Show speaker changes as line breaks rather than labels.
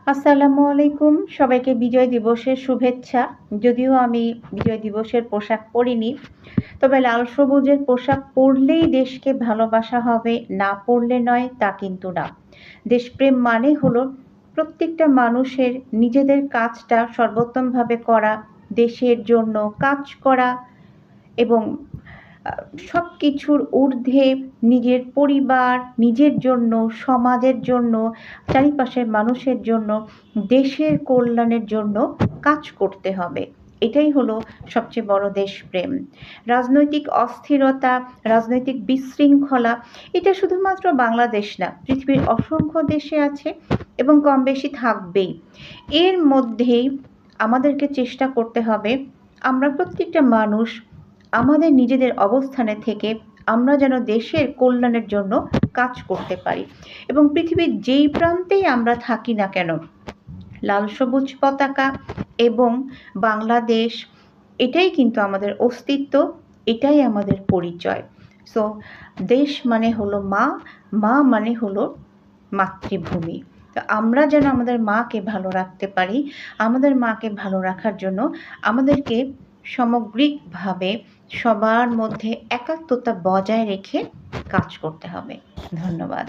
আসসালামু আলাইকুম। সবাইকে বিজয় দিবসের শুভেচ্ছা। যদিও আমি বিজয় দিবসের পোশাক পরিনি, তবে লাল সবুজের পোশাক পরলেই দেশকে ভালোবাসা হবে, না পরলে নয় তা কিন্তু না। দেশপ্রেম মানে হলো প্রত্যেকটা মানুষের নিজেদের কাজটা সর্বোত্তমভাবে করা, দেশের জন্য কাজ করা এবং আ সবকিছুর ঊর্ধ্বে নিজের পরিবার, নিজের জন্য, সমাজের জন্য, চারিপাশের মানুষের জন্য, দেশের কল্যাণের জন্য কাজ করতে হবে। এটাই হলো সবচেয়ে বড় দেশপ্রেম। রাজনৈতিক অস্থিরতা, রাজনৈতিক বিশৃঙ্খলা এটা শুধুমাত্র বাংলাদেশ না, পৃথিবীর অসংখ্য দেশে আছে এবং কমবেশি থাকবেই। এর মধ্যেই আমাদেরকে চেষ্টা করতে হবে আমরা প্রত্যেকটা মানুষ আমাদের নিজেদের অবস্থানে থেকে আমরা যেন দেশের কল্যাণের জন্য কাজ করতে পারি এবং পৃথিবীর যেই প্রান্তেই আমরা থাকি না কেন লাল সবুজ পতাকা এবং বাংলাদেশ এটাই কিন্তু আমাদের অস্তিত্ব, এটাই আমাদের পরিচয়। সো দেশ মানে হলো মা, মা মানে হলো মাতৃভূমি। তো আমরা যেন আমাদের মাকে ভালো রাখতে পারি, আমাদের মাকে ভালো রাখার জন্য আমাদেরকে সামগ্রিকভাবে সবার মধ্যে একাত্মতা বজায় রেখে কাজ করতে হবে। ধন্যবাদ।